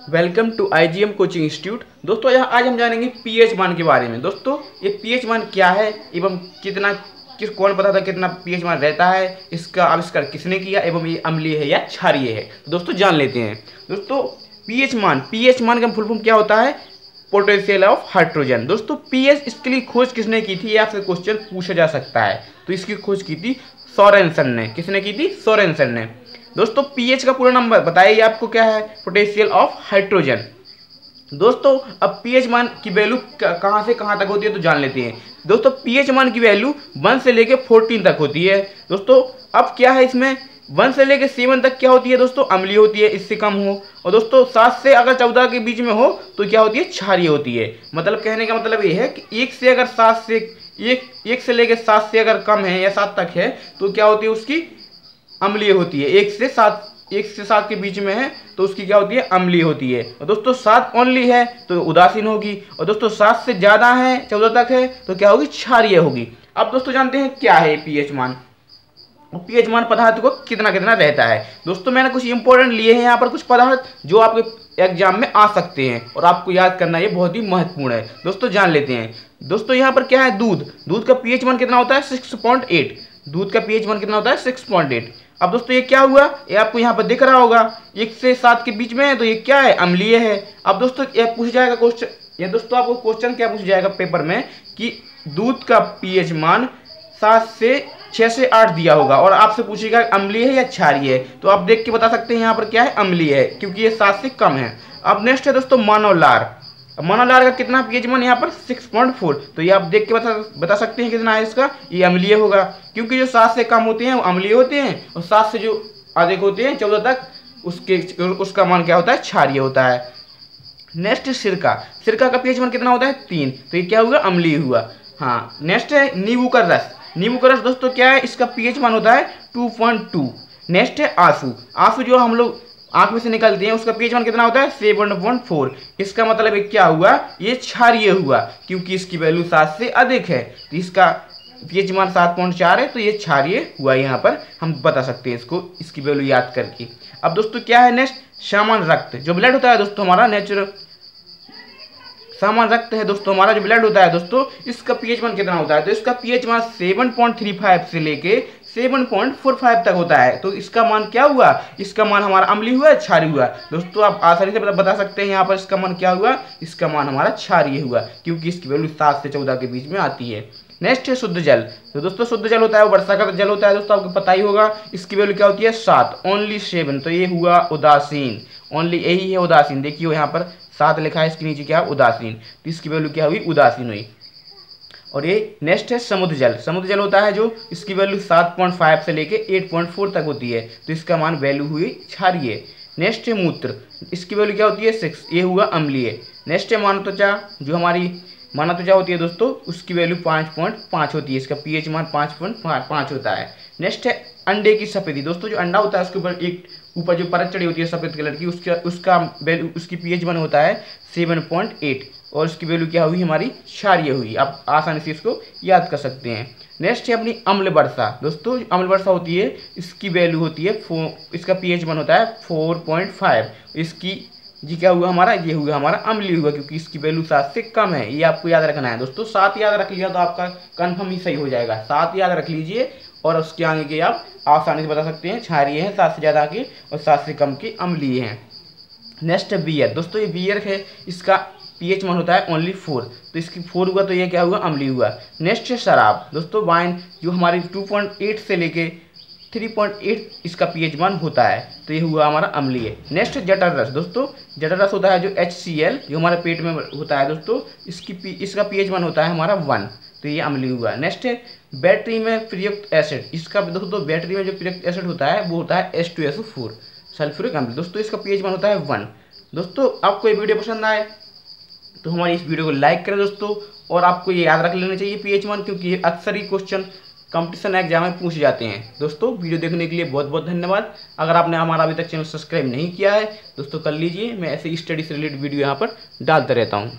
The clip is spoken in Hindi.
Welcome to IGM coaching institute. दोस्तों यहाँ आज हम जानेंगे पीएच मान के बारे में। दोस्तों ये पीएच मान क्या है एवं कौन पता था कितना पीएच मान रहता है, इसका आविष्कार किसने किया एवं ये अम्लीय है या क्षारीय है, तो दोस्तों जान लेते हैं। दोस्तों पीएच मान का फुल फॉर्म क्या होता है? Potential of hydrogen. दोस्तों पीएच इसके लिए खोज किसने की थी, ये आपसे क्वेश्चन पूछा जा सकता है। तो इसकी खोज की थी सोरेनसन ने। किसने की थी? सोरेनसन ने। दोस्तों पीएच का पूरा नाम बताइए आपको क्या है? Potential of hydrogen. दोस्तों अब पीएच मान की वैल्यू कहाँ से कहाँ तक होती है तो जान लेते हैं। दोस्तों पीएच मान की वैल्यू 1 से लेके 14 तक होती है। दोस्तों अब क्या है इसमें 1 से लेके 7 तक क्या होती है दोस्तों? अम्लीय होती है, इससे कम हो। और दोस्तों 7 से अगर 14 के बीच में हो तो क्या होती है? क्षारीय होती है। मतलब कहने का मतलब ये है कि 1 से अगर 7 से एक से लेके 7 से अगर कम है या 7 तक है तो क्या होती है? उसकी अम्लीय होती है। 1 से 7 के बीच में है तो उसकी क्या होती है? अम्लीय होती है। और दोस्तों 7 ओनली है तो उदासीन होगी। और दोस्तों 7 से ज़्यादा है, 14 तक है तो क्या होगी? क्षारीय होगी। अब दोस्तों जानते हैं क्या है पीएच मान। पीएच मान पदार्थ को कितना कितना रहता है। दोस्तों मैंने कुछ इंपॉर्टेंट लिए हैं यहाँ पर, कुछ पदार्थ जो आपके एग्जाम में आ सकते हैं और आपको याद करना ये बहुत ही महत्वपूर्ण है। दोस्तों जान लेते हैं। दोस्तों यहाँ पर क्या है? दूध का पीएच मान कितना होता है? 6.8। दूध का पीएच मान कितना होता है? 6.8। अब दोस्तों ये क्या हुआ? ये आपको यहाँ पर दिख रहा होगा 1 से 7 के बीच में है तो ये क्या है? अम्लीय है। अब दोस्तों ये पूछ जाएगा क्वेश्चन, ये दोस्तों आपको क्वेश्चन क्या पूछ जाएगा पेपर में कि दूध का पीएच मान 6 से 8 दिया होगा और आपसे पूछेगा अम्लीय है या क्षारीय है, तो आप देख के बता सकते हैं यहाँ पर क्या है? अम्लीय है, क्योंकि ये 7 से कम है। अब नेक्स्ट है दोस्तों मानवलार। मानवलार का कितना पीएच मान यहाँ पर? 6.4। तो ये आप देख के बता सकते हैं कितना है इसका? ये अम्लीय होगा, क्योंकि जो 7 से कम होते हैं वो अम्लीय होते हैं और 7 से जो अधिक होते हैं 14 तक उसका मान क्या होता है? क्षारीय होता है। नेक्स्ट सिरका का पीएच मान कितना होता है? 3। तो ये क्या हुआ? अम्लीय हुआ। हाँ नेक्स्ट है नींबू का रस दोस्तों क्या है? इसका पीएच मान होता है 2.2। नेक्स्ट है आंसू जो हम लोग आंख में से निकलते हैं उसका पीएच मान कितना होता है? 7.4। इसका मतलब क्या हुआ? ये क्षारीय हुआ, क्योंकि इसकी वैल्यू 7 से अधिक है। तो इसका पीएच मान 7.4 है तो ये क्षारीय हुआ। यहाँ पर हम बता सकते हैं इसको, इसकी वैल्यू याद करके। अब दोस्तों क्या है नेक्स्ट? सामान्य रक्त जो ब्लड होता है दोस्तों हमारा नेचुरल सामान्य रक्त है दोस्तों हमारा जो ब्लड होता है दोस्तों, इसका पीएच मान कितना होता है? तो इसका पीएच मान 7.35 से लेके 7.45 तक होता है। तो इसका मान क्या हुआ? इसका मान हमारा अम्लीय हुआ, क्षारीय हुआ। दोस्तों आप आसानी से बता सकते हैं यहाँ पर इसका मान क्या हुआ? इसका मान हमारा क्षारीय हुआ, क्योंकि इसकी वैल्यू 7 से 14 के बीच में आती है। नेक्स्ट है शुद्ध जल। तो दोस्तों शुद्ध जल होता है वो वर्षा का जल होता है दोस्तों, आपको पता ही होगा। इसकी वैल्यू क्या होती है? 7, ओनली 7। तो ये हुआ उदासीन, ओनली यही है उदासीन। देखिए यहाँ पर 7 लिखा है, इसके नीचे क्या है? उदासीन। तो इसकी वैल्यू क्या हुई? उदासीन हुई। और ये नेक्स्ट है समुद्र जल होता है जो इसकी वैल्यू 7.5 से लेके 8.4 तक होती है, तो इसका मान वैल्यू हुई क्षारीय। नेक्स्ट है मूत्र, इसकी वैल्यू क्या होती है? 6, ये हुआ अम्लीय। नेक्स्ट है मानव त्वचा, जो हमारी मानव त्वचा होती है दोस्तों, उसकी वैल्यू 5.5 होती है, इसका पीएच मान 5.5 होता है। नेक्स्ट है अंडे की सफेदी। दोस्तों जो अंडा होता है उसके ऊपर जो परत चढ़ी होती है सफेद कलर की, उसकी पीएच मान होता है 7.8 और इसकी वैल्यू क्या हुई? हमारी क्षारीय हुई। आप आसानी से इसको याद कर सकते हैं। नेक्स्ट है अपनी अम्ल वर्षा। दोस्तों अम्ल वर्षा होती है, इसकी वैल्यू होती है इसका पीएच मान होता है 4.5। इसकी जी क्या हुआ हमारा? ये हुआ हमारा अम्लीय हुआ, क्योंकि इसकी वैल्यू 7 से कम है। ये आपको याद रखना है दोस्तों। 7 याद रख लिया तो आपका कन्फर्म ही सही हो जाएगा। 7 याद रख लीजिए और उसके आगे के आप आसानी से बता सकते हैं क्षारीय है 7 से ज़्यादा के और 7 से कम के अम्लीय हैं। नेक्स्ट है बियर। दोस्तों ये बियर है, इसका पीएच मान होता है ओनली 4। तो इसकी 4 हुआ तो ये क्या हुआ? अम्लीय हुआ। नेक्स्ट है शराब। दोस्तों वाइन जो हमारी 2.8 से लेके 3.8 इसका पीएच मान होता है, तो ये हुआ हमारा अम्लीय। नेक्स्ट है जठर रस। दोस्तों जठर रस होता है जो HCl जो हमारे पेट में होता है दोस्तों, इसका पीएच मान होता है हमारा 1, तो ये अम्लीय हुआ। नेक्स्ट है बैटरी में प्रयुक्त एसिड। इसका दोस्तों बैटरी में जो प्रयुक्त एसिड होता है वो होता है H2SO4 सल्फ्यूरिक अम्ल। दोस्तों इसका पीएच मान होता है 1। दोस्तों आपको ये वीडियो पसंद आए तो हमारी इस वीडियो को लाइक करें दोस्तों, और आपको ये याद रख लेना चाहिए पीएच मान, क्योंकि ये अक्सर ही क्वेश्चन कंपटीशन एग्जाम में पूछे जाते हैं। दोस्तों वीडियो देखने के लिए बहुत बहुत धन्यवाद। अगर आपने हमारा अभी तक चैनल सब्सक्राइब नहीं किया है दोस्तों कर लीजिए, मैं ऐसे स्टडी से रिलेटेड वीडियो यहाँ पर डालता रहता हूँ।